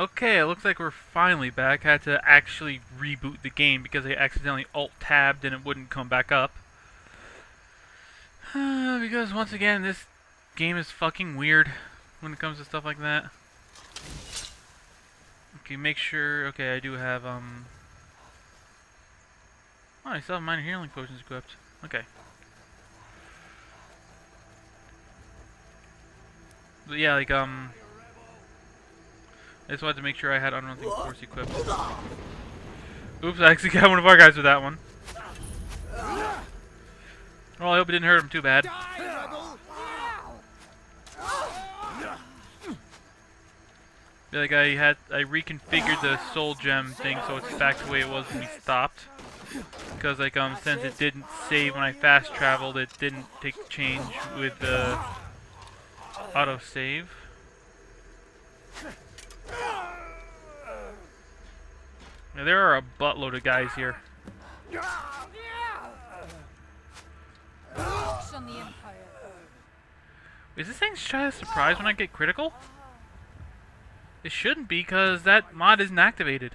Okay, it looks like we're finally back. Had to actually reboot the game because I accidentally alt-tabbed and it wouldn't come back up. Because once again, this game is fucking weird when it comes to stuff like that. Okay, make sure... Okay, I do have, Oh, I still have minor healing potions equipped. Okay. But yeah, like, I just wanted to make sure I had Unrelenting Force equipped. Oops, I actually got one of our guys with that one. Well, I hope it didn't hurt him too bad. Yeah, like I reconfigured the soul gem thing so it's back to the way it was when we stopped. Because like since it didn't save when I fast traveled, it didn't take change with the auto save. Yeah, there are a buttload of guys here. Is this thing trying to surprise when I get critical? It shouldn't be, because that mod isn't activated.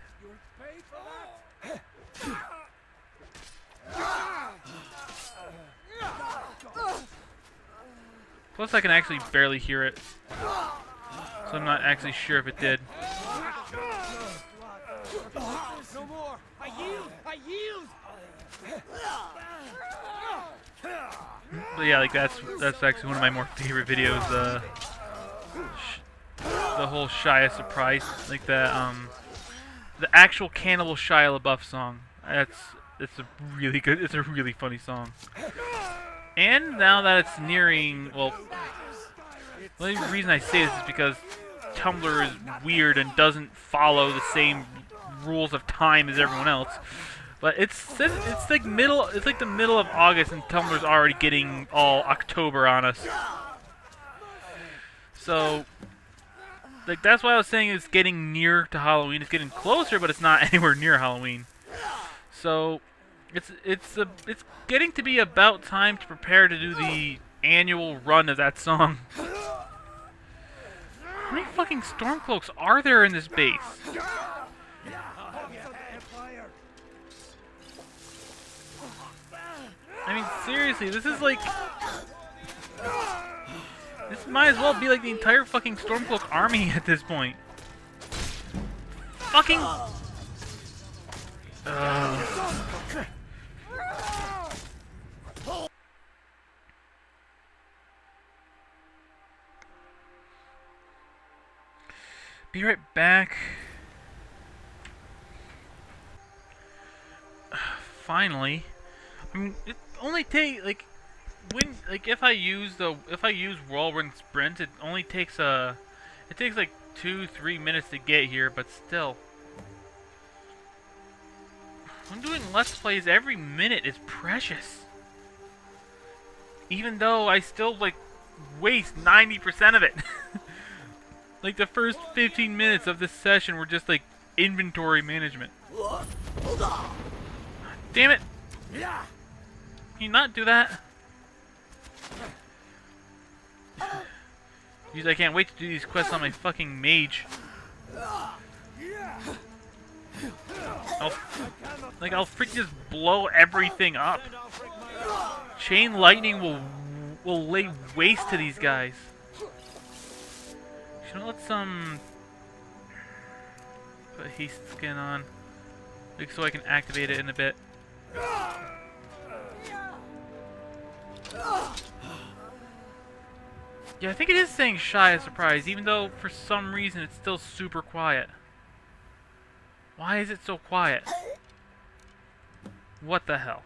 Plus I can actually barely hear it. So I'm not actually sure if it did. No more! I yield! I yield! But yeah, like that's actually one of my more favorite videos. The whole Shia surprise, like the actual Cannibal Shia LaBeouf song. It's a really good. It's a really funny song. And now that it's nearing, well, the only reason I say this is because Tumblr is weird and doesn't follow the same rules of time as everyone else. But it's like the middle of August and Tumblr's already getting all October on us. So, like that's why I was saying it's getting near to Halloween. It's getting closer, but it's not anywhere near Halloween. So, it's getting to be about time to prepare to do the annual run of that song. How many fucking Stormcloaks are there in this base? I mean, seriously, this is like... This might as well be like the entire fucking Stormcloak army at this point. Fucking... Be right back. Finally. I mean, it only takes like if I use Whirlwind Sprint, it only takes it takes like 2-3 minutes to get here, but still. I'm doing Let's Plays, every minute is precious. Even though I still like waste 90% of it. Like the first 15 minutes of this session were just like inventory management. Damn it! Can you not do that? Jeez, I can't wait to do these quests on my fucking mage. I'll freaking just blow everything up. Chain lightning will lay waste to these guys. You know, let's put haste skin on, like so I can activate it in a bit. Yeah, I think it is saying Shia surprise, even though for some reason it's still super quiet. Why is it so quiet? What the hell?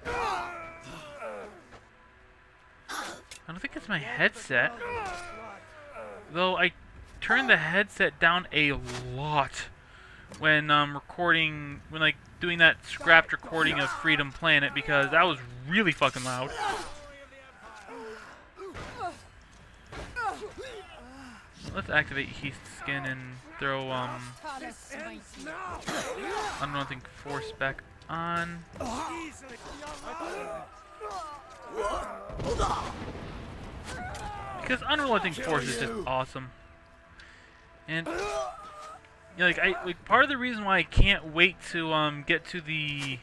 I don't think it's my headset. Though I turned the headset down a lot when recording, when like doing that scrapped recording of Freedom Planet, because that was really fucking loud. Let's activate Haste Skin and throw Unrelenting Force back on. Because Unrelenting Force is just awesome. And you know, like part of the reason why I can't wait to get to the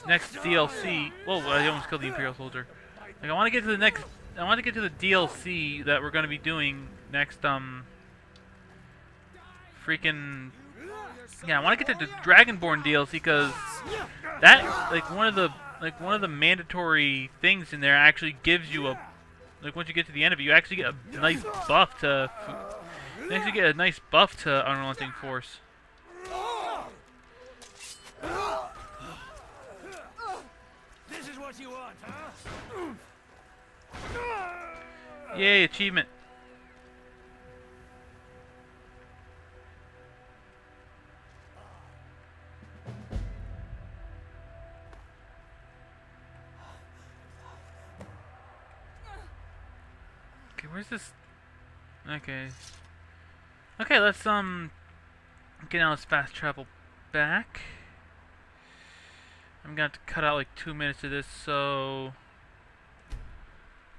next DLC. Whoa, I almost killed the Imperial soldier. Like I want to get to the next. I want to get to the DLC that we're going to be doing next. Freaking. Yeah, I want to get to the Dragonborn DLC because that one of the mandatory things in there actually gives you a once you get to the end of it, you actually get a nice buff to. You actually get a nice buff to Unrelenting Force. This is what you want, huh? Yay, achievement. Okay, where's this? Okay. Okay, let's get out this fast travel back. I'm gonna have to cut out like 2 minutes of this, so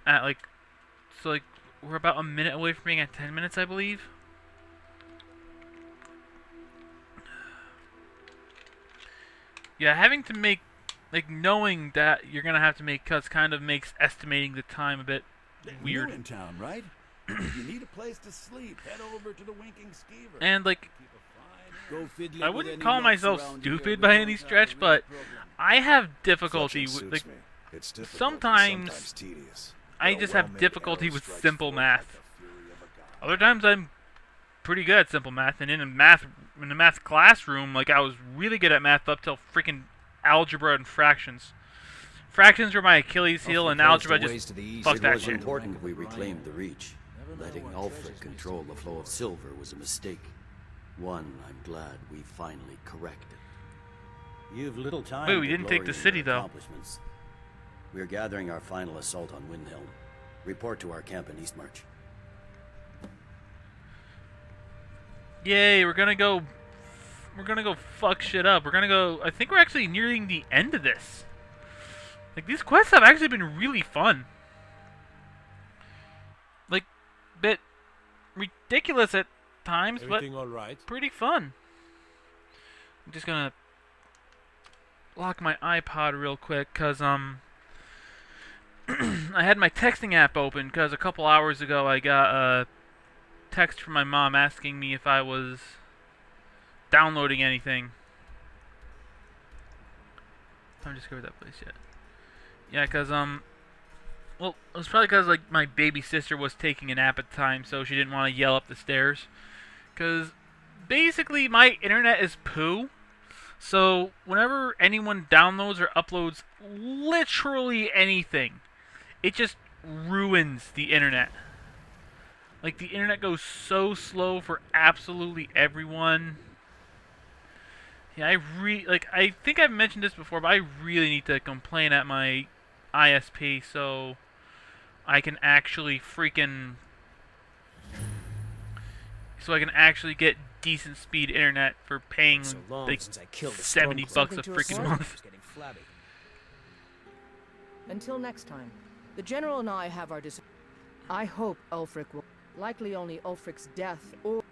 we're about a minute away from being at 10 minutes, I believe. Yeah, having to make knowing that you're gonna have to make cuts kind of makes estimating the time a bit weird. You're in town, right? If you need a place to sleep, head over to the Winking Skeever. And like, Go fiddling I with wouldn't any call nuts myself around stupid here. by We any don't stretch, have but real problem. I have difficulty Fletching with suits like me. It's difficult and sometimes tedious. I But a just have well-made difficulty arrow with strikes simple forth math. like the fury of a god. Other times I'm pretty good at simple math, and in a math classroom, like I was really good at math up till freaking algebra and fractions. Fractions were my Achilles heel, and algebra just fucked It that was shit. important we reclaimed the Reach. Letting Ulfric control the flow of silver was a mistake. One I'm glad we finally corrected. You've little time. Wait, we to didn't take glory the in city, your though. accomplishments. We're gathering our final assault on Windhelm. Report to our camp in Eastmarch. Yay, we're gonna go fuck shit up. We're gonna go, I think we're actually nearing the end of this. Like, these quests have actually been really fun. Like, bit ridiculous at times, Everything all right? but pretty fun. I'm just gonna lock my iPod real quick, cause I had my texting app open, cause a couple hours ago I got a text from my mom asking me if I was downloading anything. I haven't discovered that place yet. Yeah, cause well, it was probably cause like my baby sister was taking a nap at the time, so she didn't want to yell up the stairs. Cause basically my internet is poo. So whenever anyone downloads or uploads literally anything, it just ruins the internet. Like, the internet goes so slow for absolutely everyone. Yeah, I think I've mentioned this before, but I really need to complain at my ISP so I can actually get decent speed internet for paying like $70 a freaking month. Until next time, the General and I have our I hope Ulfric will... Likely only Ulfric's death, or...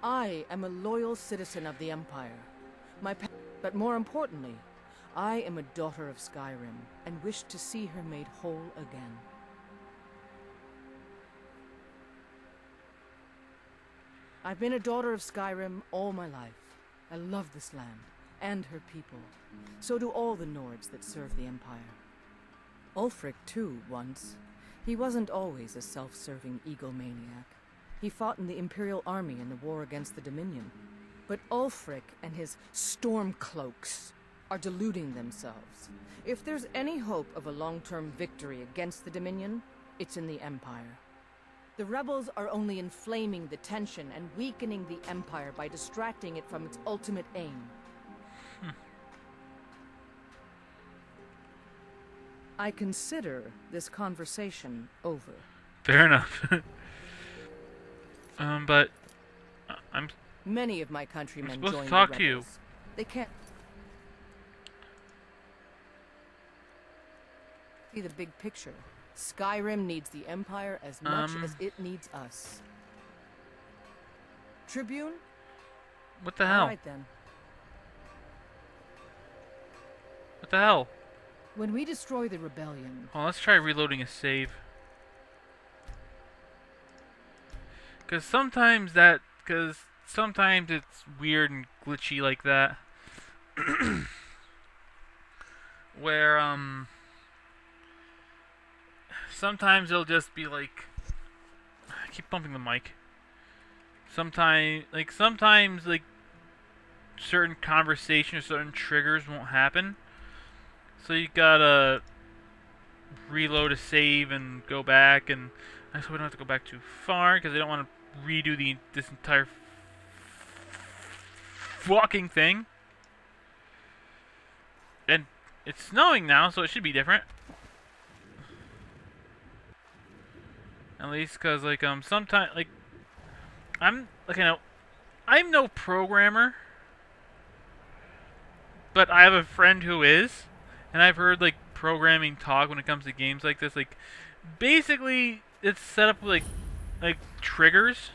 I am a loyal citizen of the Empire. But more importantly, I am a daughter of Skyrim, and wish to see her made whole again. I've been a daughter of Skyrim all my life. I love this land, and her people. So do all the Nords that serve the Empire. Ulfric, too, once. He wasn't always a self-serving egomaniac. He fought in the Imperial Army in the war against the Dominion. But Ulfric and his Stormcloaks are deluding themselves. If there's any hope of a long-term victory against the Dominion, it's in the Empire. The rebels are only inflaming the tension and weakening the Empire by distracting it from its ultimate aim. I consider this conversation over. Fair enough. But I'm Many of my countrymen supposed to joined talk the to you. rebels. They can't see the big picture. Skyrim needs the Empire as much as it needs us. Tribune? What the hell? Alright then. What the hell? When we destroy the rebellion, Well, let's try reloading a save. Because sometimes it's weird and glitchy like that. Where, sometimes it'll just be like... I keep bumping the mic. Sometimes, like, certain conversations, certain triggers won't happen. So you gotta reload a save and go back, and I guess we don't have to go back too far because I don't want to redo this entire fucking thing. And it's snowing now, so it should be different. At least, cause like sometimes like I'm no programmer, but I have a friend who is. And I've heard like programming talk when it comes to games like this. Like, basically, it's set up with like triggers.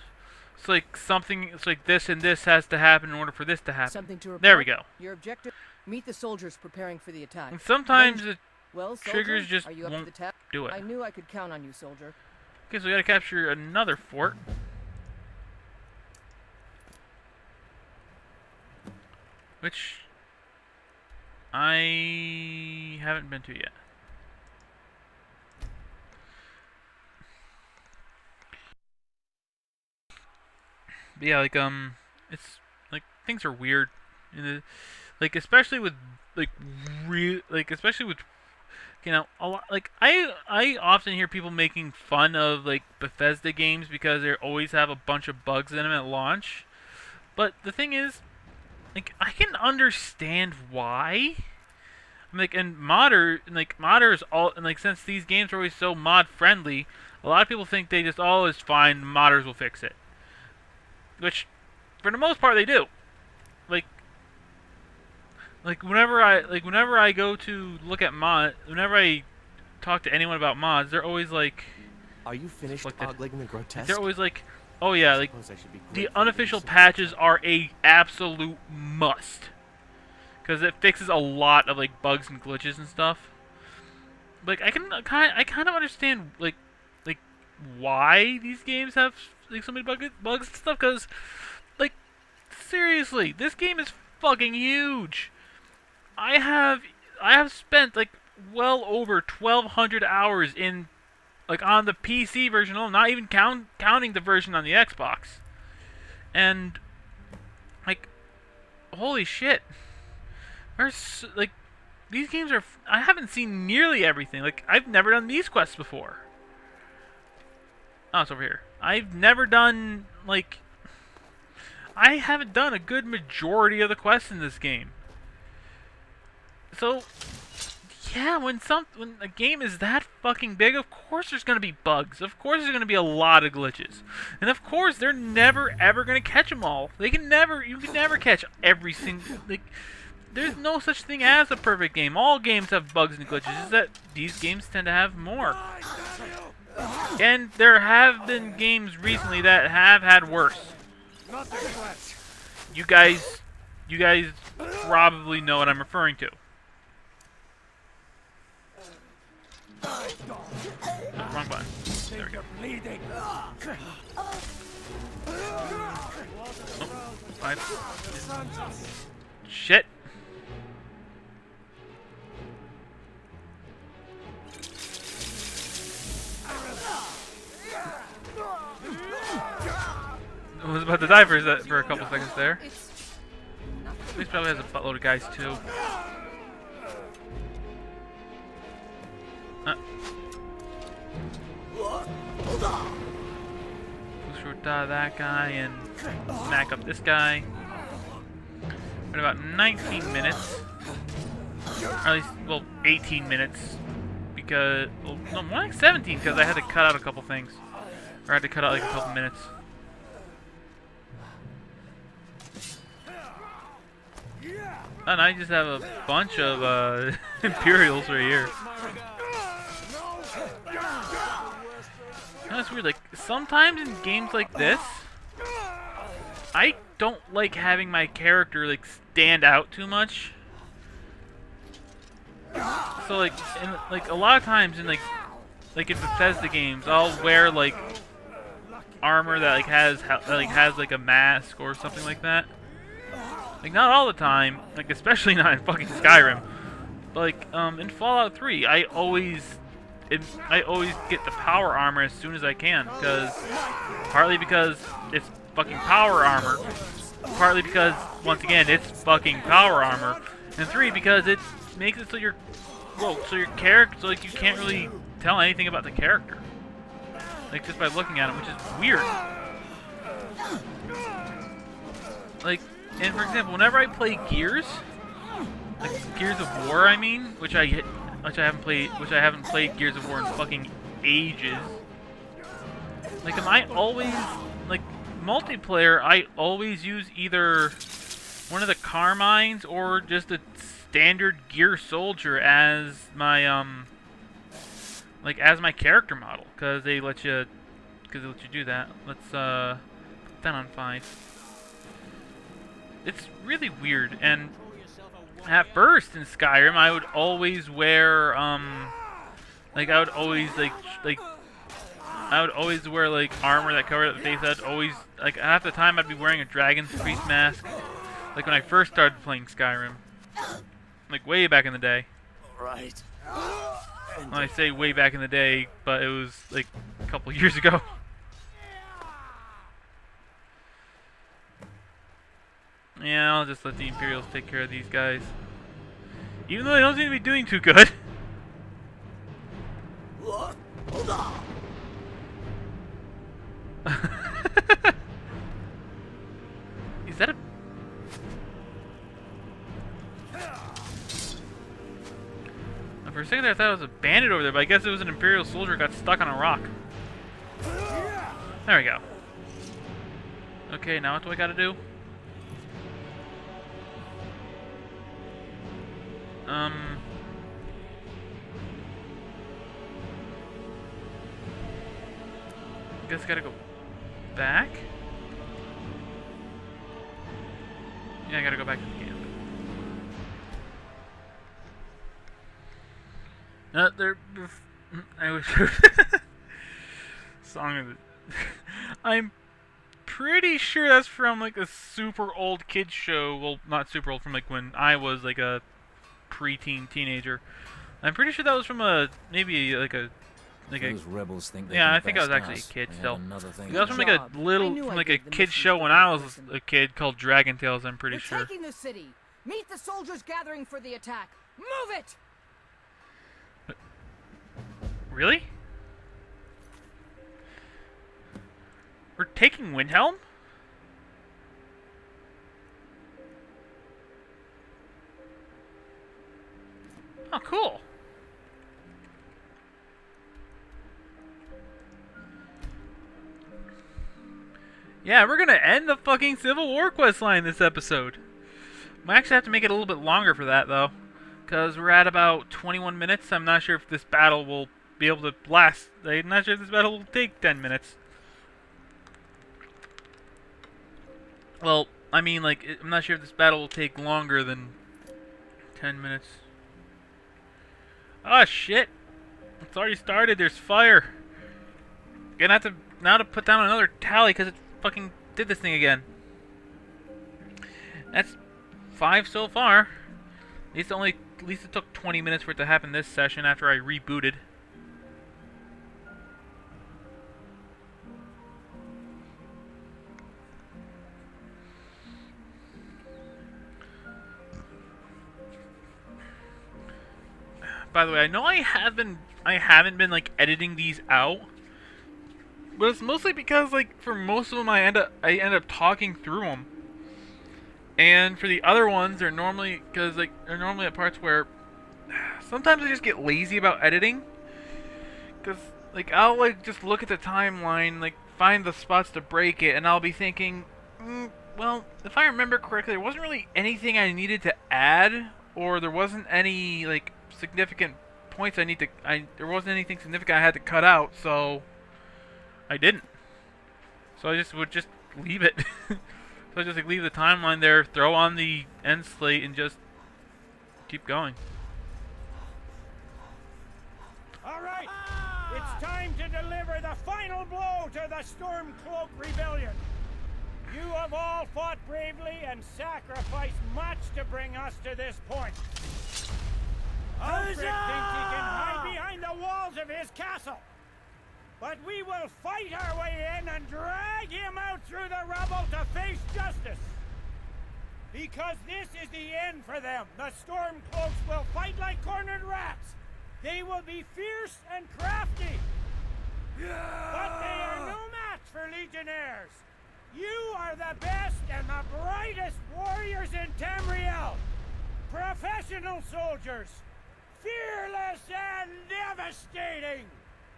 It's like something. It's like this and this has to happen in order for this to happen. something to report? There we go. Your objective: meet the soldiers preparing for the attack. And sometimes the Well, soldier, triggers just are you up to won't the task? do it. I knew I could count on you, soldier. Okay, so we gotta capture another fort. Which I haven't been to yet. But yeah, like it's like things are weird, like especially with especially with a lot. Like I often hear people making fun of like Bethesda games because they always have a bunch of bugs in them at launch. But the thing is, like, I can understand why. Like, and modders all, and like, since these games are always so mod friendly, a lot of people think they just all is fine. Modders will fix it, which, for the most part, they do. Whenever I go to look at whenever I talk to anyone about mods, they're always like, Are you finished ogling the grotesque? they're always like, oh yeah, like, Suppose I should be the grateful that unofficial you said patches are a absolute must, because it fixes a lot of like bugs and glitches and stuff. Like I kind of understand like why these games have like so many bugs and stuff. Because like seriously, this game is fucking huge. I have spent like well over 1,200 hours in like on the PC version alone, not even counting the version on the Xbox. And like, holy shit! There's like, these games are. I haven't seen nearly everything. Like, I've never done these quests before. Oh, it's over here. I've never done like. I haven't done a good majority of the quests in this game. So, yeah, when a game is that fucking big, of course there's gonna be bugs. Of course there's gonna be a lot of glitches, and of course they're never ever gonna catch them all. You can never catch every single like. There's no such thing as a perfect game. All games have bugs and glitches. It's that these games tend to have more. And there have been games recently that have had worse. You guys probably know what I'm referring to. Wrong button. There we go. Oh, shit. I was about to die for a couple seconds there. This probably has a buttload of guys too. Short that guy and smack up this guy. In about 19 minutes, or at least, well, 18 minutes, because, well, no, more like 17, because I had to cut out a couple things, or I had to cut out like a couple minutes. And I just have a bunch of Imperials right here. That's weird. Like sometimes in games like this, I don't like having my character like stand out too much. So like, a lot of times in like in Bethesda games, I'll wear like armor that has like a mask or something like that. Like not all the time, like especially not in fucking Skyrim. But like in Fallout 3, I always get the power armor as soon as I can, partly because it's fucking power armor, partly because once again it's fucking power armor, and 3 because it makes it so your character, so like you can't really tell anything about the character, like just by looking at him, which is weird. Like, and for example, whenever I play Gears, like Gears of War, I mean, which I haven't played Gears of War in fucking ages. Like, am I always, like, multiplayer, I always use either one of the Carmines or just a standard Gear Soldier as my, like, as my character model, because they let you do that. Let's, put that on 5. It's really weird, and at first in Skyrim, I would always wear, like, I would always wear, like, armor that covered up the face. I'd always, like, half the time I'd be wearing a Dragon's Priest mask. Like, when I first started playing Skyrim. Like, way back in the day. Right. When I say way back in the day, but it was, like, a couple years ago. Yeah, I'll just let the Imperials take care of these guys. Even though they don't seem to be doing too good. Hold on. Is that a... For a second there I thought it was a bandit over there, but I guess it was an Imperial soldier who got stuck on a rock. There we go. Okay, now what do I gotta do? I guess I gotta go back? Yeah, I gotta go back to the camp. I wish song of the I'm pretty sure that's from like a super old kids show. Well, not super old, from like when I was like a preteen teenager. I'm pretty sure that was from Those rebels think they yeah, can I think I was best actually a us. kid They have still. another thing That was from like a kid show when I was a kid called Dragon Tales, I'm pretty We're sure. taking the city. Meet the soldiers gathering for the attack. Move it! Really? We're taking Windhelm? Oh, cool. Yeah, we're gonna end the fucking Civil War quest line this episode. Might actually have to make it a little bit longer for that, though. Because we're at about 21 minutes. I'm not sure if this battle will be able to last. I'm not sure if this battle will take 10 minutes. Well, I mean, like, I'm not sure if this battle will take longer than 10 minutes. Oh, shit. It's already started. There's fire. Gonna have to now put down another tally because it fucking did this thing again. That's 5 so far. At least it took 20 minutes for it to happen this session after I rebooted. By the way, I know I haven't been like editing these out, but it's mostly because like for most of them I end up talking through them, and for the other ones they're normally at parts where sometimes I just get lazy about editing, because like I'll like just look at the timeline, like find the spots to break it, and I'll be thinking, well, if I remember correctly, there wasn't really anything I needed to add, or there wasn't any like significant points there wasn't anything significant I had to cut out, so I didn't. So I would just leave it. So I just like leave the timeline there, throw on the end slate, and just keep going. All right, it's time to deliver the final blow to the Stormcloak Rebellion. You have all fought bravely and sacrificed much to bring us to this point. Alfred thinks he can hide behind the walls of his castle. But we will fight our way in and drag him out through the rubble to face justice. Because this is the end for them. The Stormcloaks will fight like cornered rats. They will be fierce and crafty. But they are no match for Legionnaires. You are the best and the brightest warriors in Tamriel. Professional soldiers. Fearless and devastating.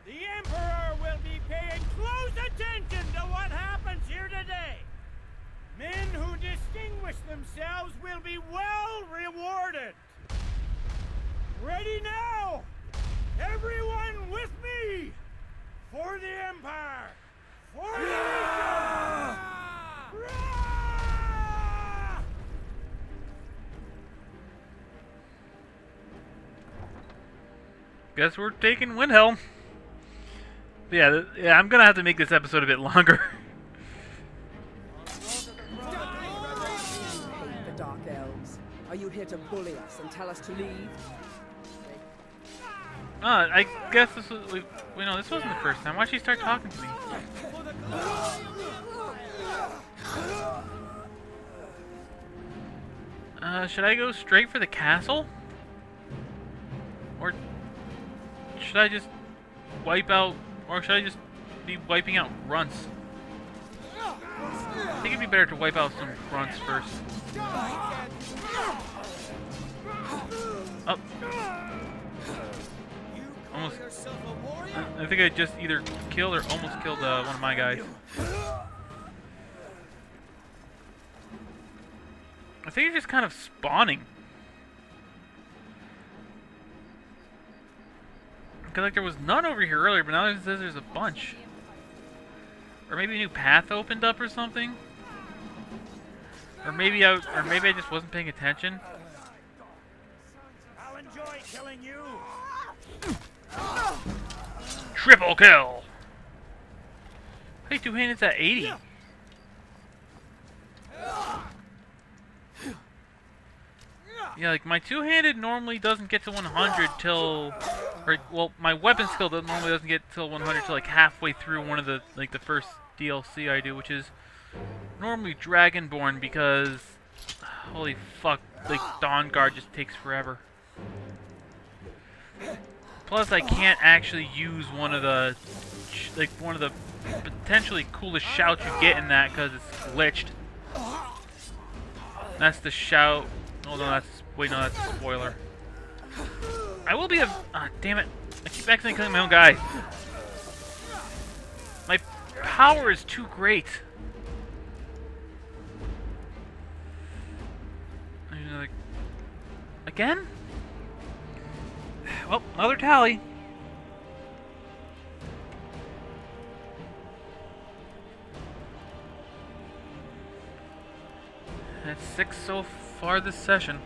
The Emperor will be paying close attention to what happens here today. Men who distinguish themselves will be well rewarded. Ready now? Everyone with me! For the Empire! For the Legion! Rah! Guess we're taking Windhelm. Yeah, I'm gonna have to make this episode a bit longer. Hate the Dark Elves. Are you here to bully us and tell us to leave? I guess this was. Wait, no, this wasn't the first time. Why'd she start talking to me? Should I go straight for the castle? Or should I just wipe out. Or should I just be wiping out grunts? I think it'd be better to wipe out some grunts first. Oh. Almost. I think I just either killed or almost killed one of my guys. I think it's just kind of spawning. Because like there was none over here earlier, but now it says there's a bunch. Or maybe a new path opened up or something. Or maybe I just wasn't paying attention. I'll enjoy killing you. Triple kill. Hey, two-handed's at 80. Yeah, like my two-handed normally doesn't get to 100 till, or well, my weapon skill normally doesn't get till 100 till like halfway through one of the the first DLC I do, which is normally Dragonborn, because holy fuck, like Dawnguard just takes forever. Plus, I can't actually use one of the potentially coolest shouts you get in that because it's glitched. That's the shout. Oh no, that's wait, no, that's a spoiler. I will be a. Damn it! I keep accidentally killing my own guy. My power is too great. Again? Well, another tally. That's 6 so far this session.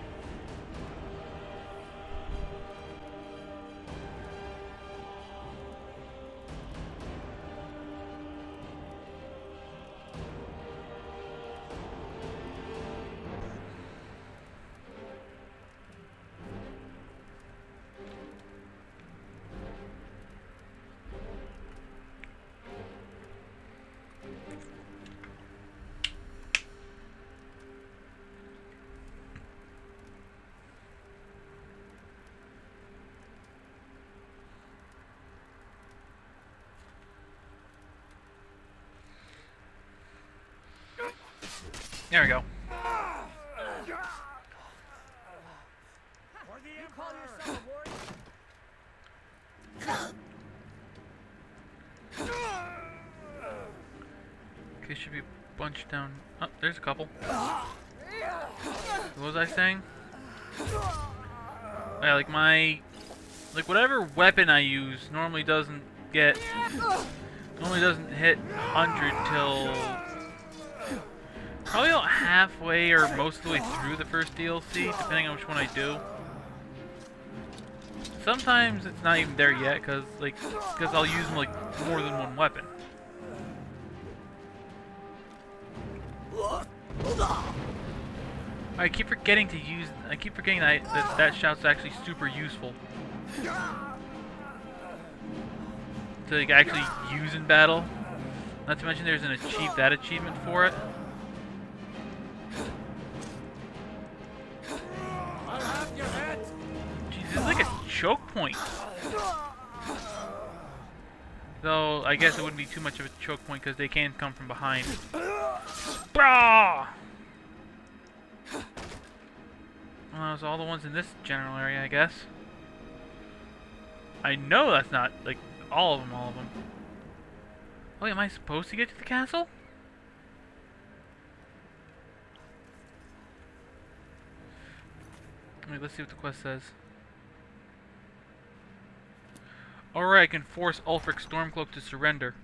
There we go. For the Emperor. Okay, should be a bunch down. Oh, there's a couple. What was I saying? Yeah, like my, whatever weapon I use normally doesn't hit 100 till Probably about halfway or most of the way through the first DLC, depending on which one I do. Sometimes it's not even there yet, because I'll use like more than one weapon. I keep forgetting to use. I keep forgetting that shout's actually super useful to like actually use in battle. Not to mention there's an achievement for it. Jeez, this is like a choke point. Though I guess it wouldn't be too much of a choke point because they can come from behind. Brah! Well, those are all the ones in this general area, I guess. I know that's not like all of them. Oh, am I supposed to get to the castle? Wait, let's see what the quest says. Alright, I can force Ulfric Stormcloak to surrender.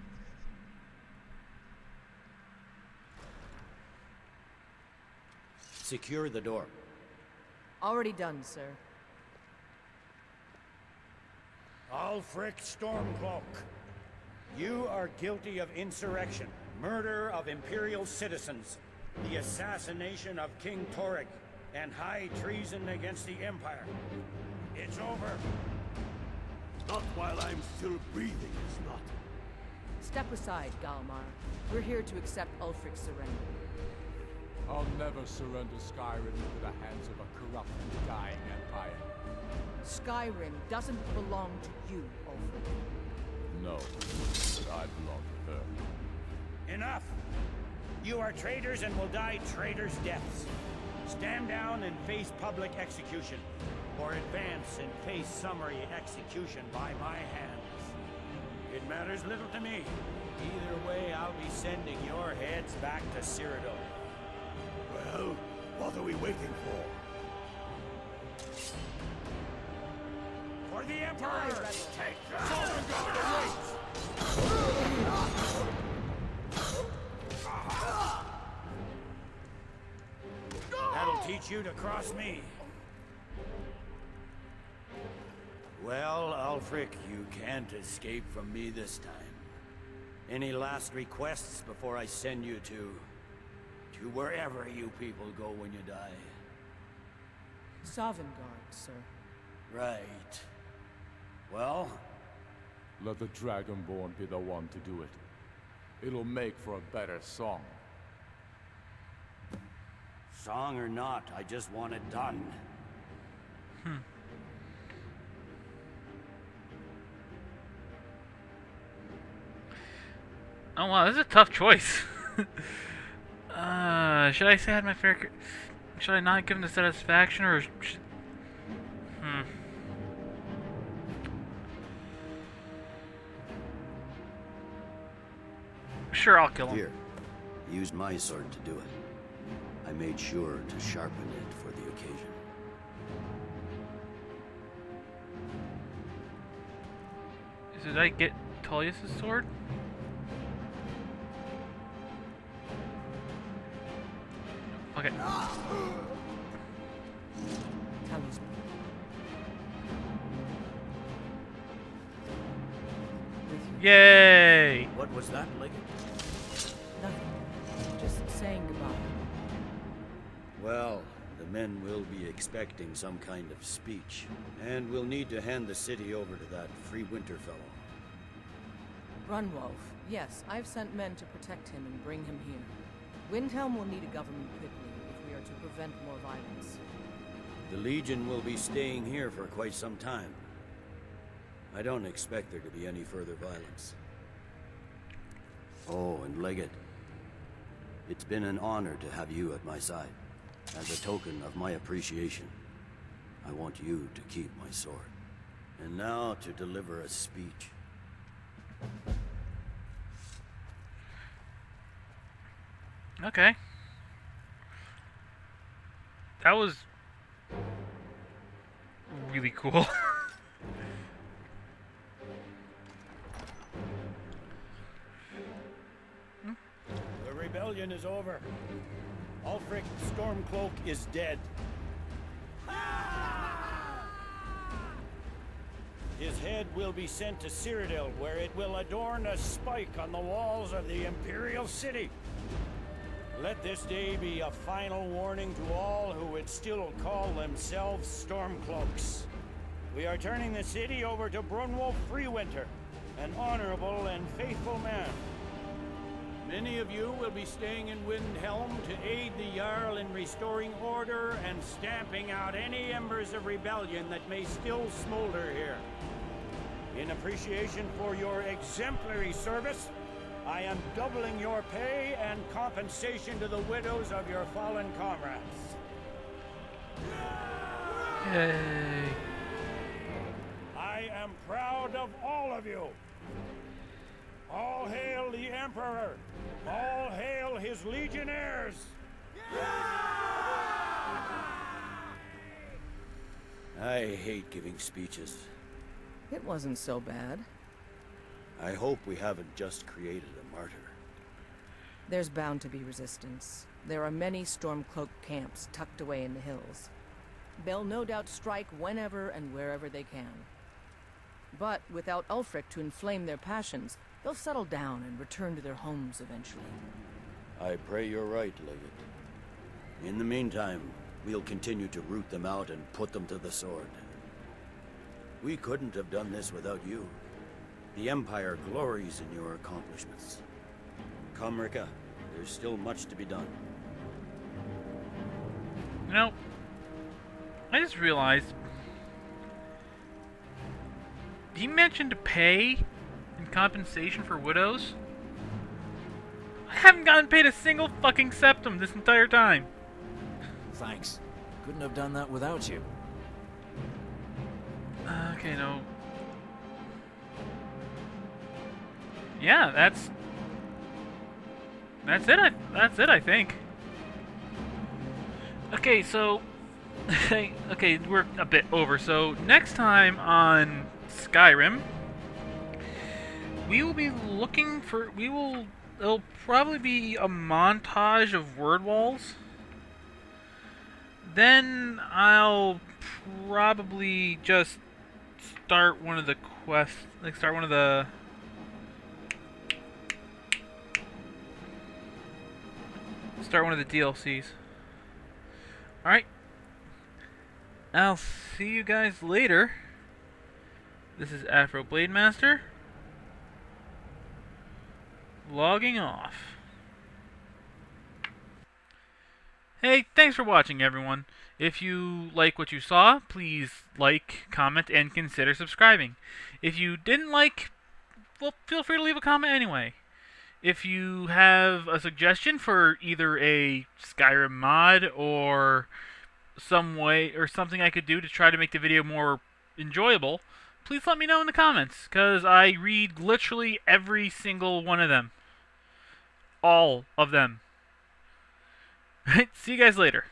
Secure the door. Already done, sir. Ulfric Stormcloak, you are guilty of insurrection, murder of Imperial citizens, the assassination of King Torek, and high treason against the Empire. It's over. Not while I'm still breathing, it's not. Step aside, Galmar. We're here to accept Ulfric's surrender. I'll never surrender Skyrim into the hands of a corrupt, dying empire. Skyrim doesn't belong to you, Ulfric. No, but I belong to her. Enough! You are traitors and will die traitors' deaths. Stand down and face public execution, or advance and face summary execution by my hands. It matters little to me. Either way, I'll be sending your heads back to Cyrodiil. Well, what are we waiting for? For the Emperor! Take That'll teach you to cross me. Well, Ulfric, you can't escape from me this time. Any last requests before I send you to wherever you people go when you die? Sovngarde, sir. Right. Well? Let the Dragonborn be the one to do it. It'll make for a better song. Song or not, I just want it done. Oh wow, this is a tough choice. Should I say I had my fair... Should I not give him the satisfaction, or should... Sure, I'll kill him. Here, I used my sword to do it. I made sure to sharpen it for the occasion. Did I get Tullius' sword? Okay. Talisman. Yay! What was that, Liggett? Nothing. Just saying goodbye. Well, the men will be expecting some kind of speech, and we'll need to hand the city over to that free winter fellow. Runwolf. Yes, I've sent men to protect him and bring him here. Windhelm will need a government quickly if we are to prevent more violence. The Legion will be staying here for quite some time. I don't expect there to be any further violence. Oh, and Leggett, it's been an honor to have you at my side. As a token of my appreciation, I want you to keep my sword. And now to deliver a speech. Okay. That was really cool. The rebellion is over. Ulfric Stormcloak is dead. His head will be sent to Cyrodiil, where it will adorn a spike on the walls of the Imperial City. Let this day be a final warning to all who would still call themselves Stormcloaks. We are turning the city over to Brunwolf Freewinter, an honorable and faithful man. Many of you will be staying in Windhelm to aid the Jarl in restoring order and stamping out any embers of rebellion that may still smolder here. In appreciation for your exemplary service, I am doubling your pay and compensation to the widows of your fallen comrades. Yay. I am proud of all of you. All hail the Emperor! All hail his legionnaires! I hate giving speeches. It wasn't so bad. I hope we haven't just created a martyr. There's bound to be resistance. There are many Stormcloak camps tucked away in the hills. They'll no doubt strike whenever and wherever they can. But without Ulfric to inflame their passions, they'll settle down and return to their homes eventually. I pray you're right, Legate. In the meantime, we'll continue to root them out and put them to the sword. We couldn't have done this without you. The Empire glories in your accomplishments. Come, Rika. There's still much to be done. You know, I just realized he mentioned pay and compensation for widows. I haven't gotten paid a single fucking septum this entire time. Thanks. Couldn't have done that without you. Okay, no. Yeah, that's it. That's it, I think. Okay, so okay, we're a bit over. So next time on Skyrim, we will be looking for. It'll probably be a montage of word walls. Then I'll probably just start one of the quests, like start one of the DLCs. Alright. I'll see you guys later. This is Afro Blade Master. Logging off. Hey, thanks for watching, everyone. If you like what you saw, please like, comment, and consider subscribing. If you didn't like, well, feel free to leave a comment anyway. If you have a suggestion for either a Skyrim mod or some way or something I could do to try to make the video more enjoyable, please let me know in the comments, because I read literally every single one of them. All of them. See you guys later.